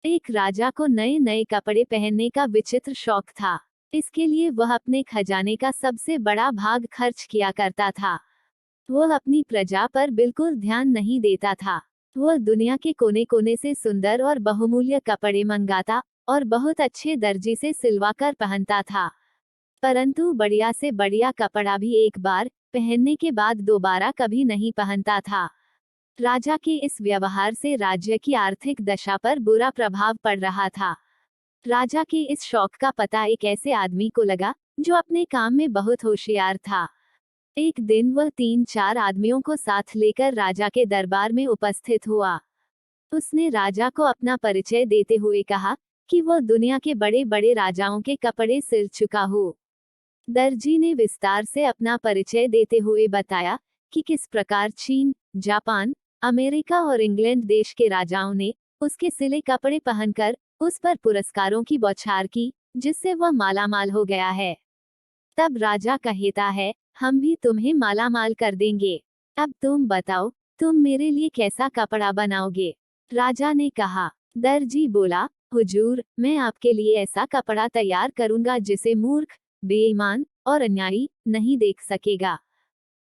एक राजा को नए नए कपड़े पहनने का विचित्र शौक था। इसके लिए वह अपने खजाने का सबसे बड़ा भाग खर्च किया करता था। वह अपनी प्रजा पर बिल्कुल ध्यान नहीं देता था। वह दुनिया के कोने कोने से सुंदर और बहुमूल्य कपड़े मंगाता और बहुत अच्छे दर्जी से सिलवाकर पहनता था। परंतु बढ़िया से बढ़िया कपड़ा भी एक बार पहनने के बाद दोबारा कभी नहीं पहनता था। राजा के इस व्यवहार से राज्य की आर्थिक दशा पर बुरा प्रभाव पड़ रहा था। राजा के इस शौक का पता एक ऐसे आदमी को लगा जो अपने काम में बहुत होशियार था। एक दिन वह 3-4 आदमियों को साथ लेकर राजा के दरबार में उपस्थित हुआ। उसने राजा को अपना परिचय देते हुए कहा कि वह दुनिया के बड़े बड़े राजाओं के कपड़े सिल चुका हो। दर्जी ने विस्तार से अपना परिचय देते हुए बताया कि किस प्रकार चीन, जापान, अमेरिका और इंग्लैंड देश के राजाओं ने उसके सिले कपड़े पहनकर उस पर पुरस्कारों की बौछार की, जिससे वह मालामाल हो गया है। तब राजा कहता है, हम भी तुम्हें मालामाल कर देंगे। अब तुम बताओ, तुम मेरे लिए कैसा कपड़ा बनाओगे? राजा ने कहा। दर्जी बोला, हुजूर, मैं आपके लिए ऐसा कपड़ा तैयार करूंगा जिसे मूर्ख, बेईमान और अन्यायी नहीं देख सकेगा।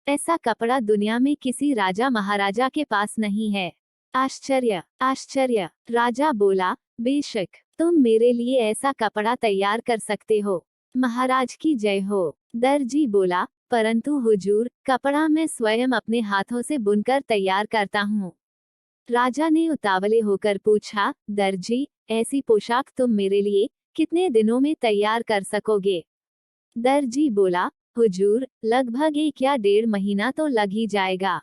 ऐसा कपड़ा दुनिया में किसी राजा महाराजा के पास नहीं है। आश्चर्य, आश्चर्य। राजा बोला, बेशक, तुम मेरे लिए ऐसा कपड़ा तैयार कर सकते हो। महाराज की जय हो। दर्जी बोला, परंतु हुजूर, कपड़ा मैं स्वयं अपने हाथों से बुनकर तैयार करता हूँ। राजा ने उतावले होकर पूछा, दर्जी, ऐसी पोशाक तुम मेरे लिए कितने दिनों में तैयार कर सकोगे? दर्जी बोला, हुजूर, लगभग 1 या 1.5 महीना तो लग ही जाएगा।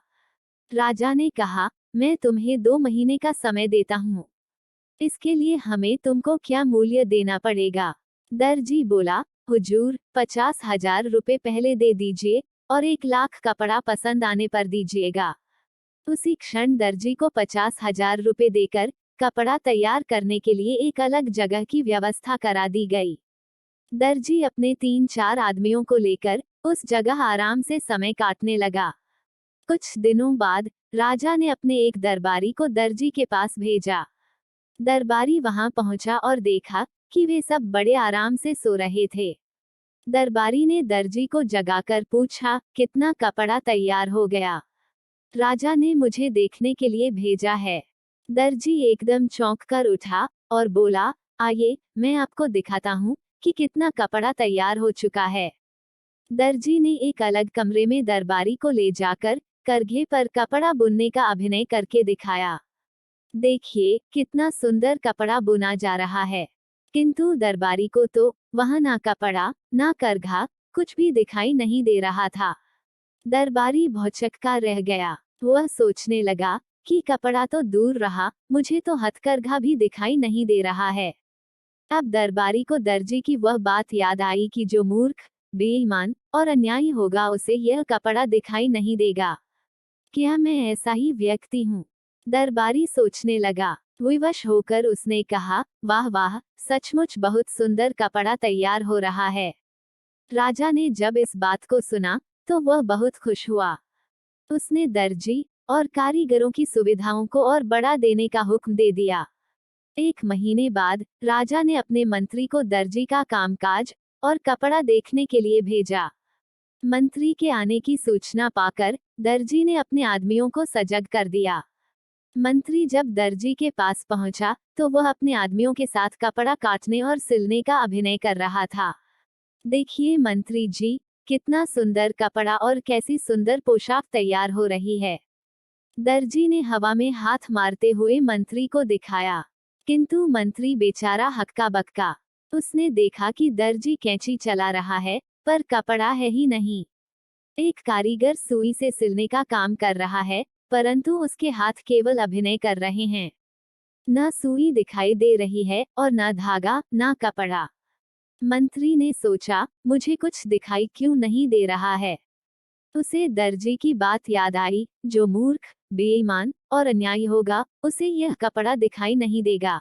राजा ने कहा, मैं तुम्हें 2 महीने का समय देता हूँ। इसके लिए हमें तुमको क्या मूल्य देना पड़ेगा? दर्जी बोला, हुजूर, 50,000 रुपए पहले दे दीजिए और 1 लाख कपड़ा पसंद आने पर दीजिएगा। उसी क्षण दर्जी को 50,000 रुपए देकर कपड़ा तैयार करने के लिए एक अलग जगह की व्यवस्था करा दी गई। दर्जी अपने 3-4 आदमियों को लेकर उस जगह आराम से समय काटने लगा। कुछ दिनों बाद राजा ने अपने एक दरबारी को दर्जी के पास भेजा। दरबारी वहां पहुंचा और देखा कि वे सब बड़े आराम से सो रहे थे। दरबारी ने दर्जी को जगाकर पूछा, कितना कपड़ा तैयार हो गया? राजा ने मुझे देखने के लिए भेजा है। दर्जी एकदम चौंक कर उठा और बोला, आइए, मैं आपको दिखाता हूँ कि कितना कपड़ा तैयार हो चुका है। दर्जी ने एक अलग कमरे में दरबारी को ले जाकर करघे पर कपड़ा बुनने का अभिनय करके दिखाया। देखिए, कितना सुंदर कपड़ा बुना जा रहा है। किंतु दरबारी को तो वहां ना कपड़ा, ना करघा, कुछ भी दिखाई नहीं दे रहा था। दरबारी भौचक्का रह गया। वह सोचने लगा कि कपड़ा तो दूर रहा, मुझे तो हथकरघा भी दिखाई नहीं दे रहा है। अब दरबारी को दर्जी की वह बात याद आई कि जो मूर्ख, बेईमान और अन्यायी होगा उसे यह कपड़ा दिखाई नहीं देगा। क्या मैं ऐसा ही व्यक्ति हूँ? दरबारी सोचने लगा। विवश होकर उसने कहा, वाह वाह, सचमुच बहुत सुंदर कपड़ा तैयार हो रहा है। राजा ने जब इस बात को सुना तो वह बहुत खुश हुआ। उसने दर्जी और कारीगरों की सुविधाओं को और बढ़ा देने का हुक्म दे दिया। 1 महीने बाद राजा ने अपने मंत्री को दर्जी का कामकाज और कपड़ा देखने के लिए भेजा। मंत्री के आने की सूचना पाकर दर्जी ने अपने आदमियों को सजग कर दिया। मंत्री जब दर्जी के पास पहुंचा तो वह अपने आदमियों के साथ कपड़ा काटने और सिलने का अभिनय कर रहा था। देखिए मंत्री जी, कितना सुंदर कपड़ा और कैसी सुंदर पोशाक तैयार हो रही है। दर्जी ने हवा में हाथ मारते हुए मंत्री को दिखाया, किंतु मंत्री बेचारा हक्का बक्का। उसने देखा कि दर्जी कैंची चला रहा है, पर कपड़ा है ही नहीं। एक कारीगर सुई से सिलने का काम कर रहा है, परंतु उसके हाथ केवल अभिनय कर रहे हैं। न सुई दिखाई दे रही है और न धागा, न कपड़ा। मंत्री ने सोचा, मुझे कुछ दिखाई क्यों नहीं दे रहा है। उसे दर्जी की बात याद आई, जो मूर्ख, बेईमान और अन्यायी होगा उसे यह कपड़ा दिखाई नहीं देगा।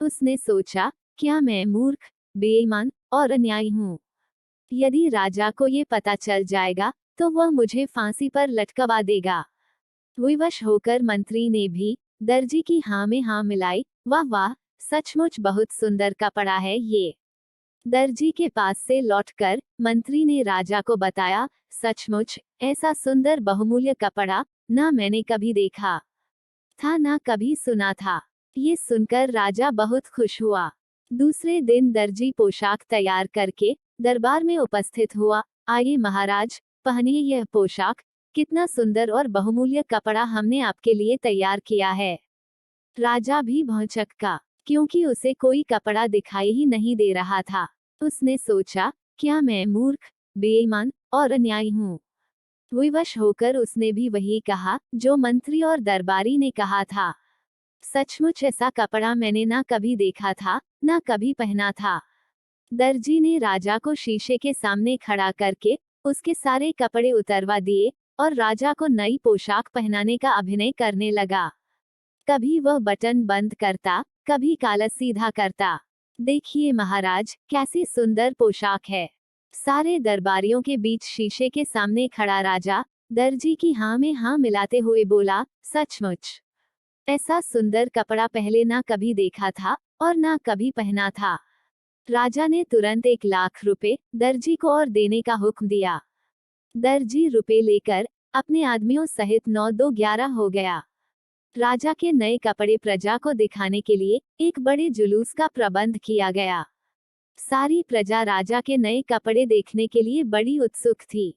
उसने सोचा, क्या मैं मूर्ख, बेईमान और अन्यायी हूँ? यदि राजा को ये पता चल जाएगा तो वह मुझे फांसी पर लटकवा देगा। विवश होकर मंत्री ने भी दर्जी की हाँ में हाँ मिलाई। वाह वाह, सचमुच बहुत सुंदर कपड़ा है ये। दर्जी के पास से लौटकर मंत्री ने राजा को बताया, सचमुच ऐसा सुंदर बहुमूल्य कपड़ा ना मैंने कभी देखा था ना कभी सुना था। ये सुनकर राजा बहुत खुश हुआ। दूसरे दिन दर्जी पोशाक तैयार करके दरबार में उपस्थित हुआ। आइए महाराज, पहनिए यह पोशाक, कितना सुंदर और बहुमूल्य कपड़ा हमने आपके लिए तैयार किया है। राजा भी भौचक्का, क्योंकि उसे कोई कपड़ा दिखाई ही नहीं दे रहा था। उसने सोचा, क्या मैं मूर्ख, बेईमान और अन्यायी हूँ? विवश होकर उसने भी वही कहा जो मंत्री और दरबारी ने कहा था। सचमुच ऐसा कपड़ा मैंने ना कभी देखा था, ना कभी पहना था। दर्जी ने राजा को शीशे के सामने खड़ा करके उसके सारे कपड़े उतरवा दिए और राजा को नई पोशाक पहनाने का अभिनय करने लगा। कभी वह बटन बंद करता, कभी काला सीधा करता। देखिए महाराज, कैसी सुंदर पोशाक है। सारे दरबारियों के बीच शीशे के सामने खड़ा राजा दर्जी की हाँ में हाँ मिलाते हुए बोला, सचमुच ऐसा सुंदर कपड़ा पहले ना कभी देखा था और ना कभी पहना था। राजा ने तुरंत 1,00,000 रुपए दर्जी को और देने का हुक्म दिया। दर्जी रुपए लेकर अपने आदमियों सहित 9-2-11 हो गया। राजा के नए कपड़े प्रजा को दिखाने के लिए एक बड़े जुलूस का प्रबंध किया गया। सारी प्रजा राजा के नए कपड़े देखने के लिए बड़ी उत्सुक थी।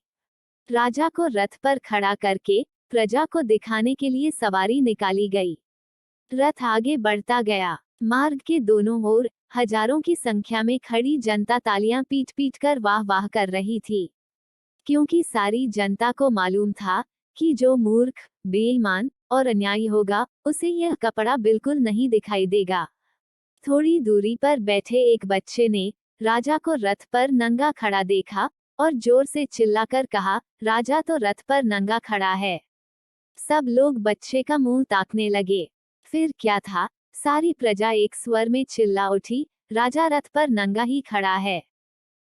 राजा को रथ पर खड़ा करके प्रजा को दिखाने के लिए सवारी निकाली गई। रथ आगे बढ़ता गया। मार्ग के दोनों ओर हजारों की संख्या में खड़ी जनता तालियां पीट पीट कर वाह वाह कर रही थी, क्योंकि सारी जनता को मालूम था कि जो मूर्ख, बेईमान और अन्यायी होगा उसे यह कपड़ा बिल्कुल नहीं दिखाई देगा। थोड़ी दूरी पर बैठे एक बच्चे ने राजा को रथ पर नंगा खड़ा देखा और जोर से चिल्लाकर कहा, राजा तो रथ पर नंगा खड़ा है। सब लोग बच्चे का मुंह ताकने लगे। फिर क्या था, सारी प्रजा एक स्वर में चिल्ला उठी, राजा रथ पर नंगा ही खड़ा है।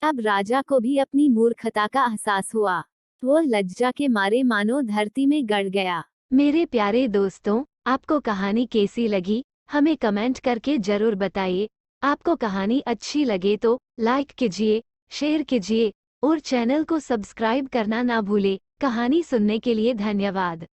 अब राजा को भी अपनी मूर्खता का एहसास हुआ। वो लज्जा के मारे मानो धरती में गड़ गया। मेरे प्यारे दोस्तों, आपको कहानी कैसी लगी हमें कमेंट करके जरूर बताइए। आपको कहानी अच्छी लगे तो लाइक कीजिए, शेयर कीजिए और चैनल को सब्सक्राइब करना ना भूले। कहानी सुनने के लिए धन्यवाद।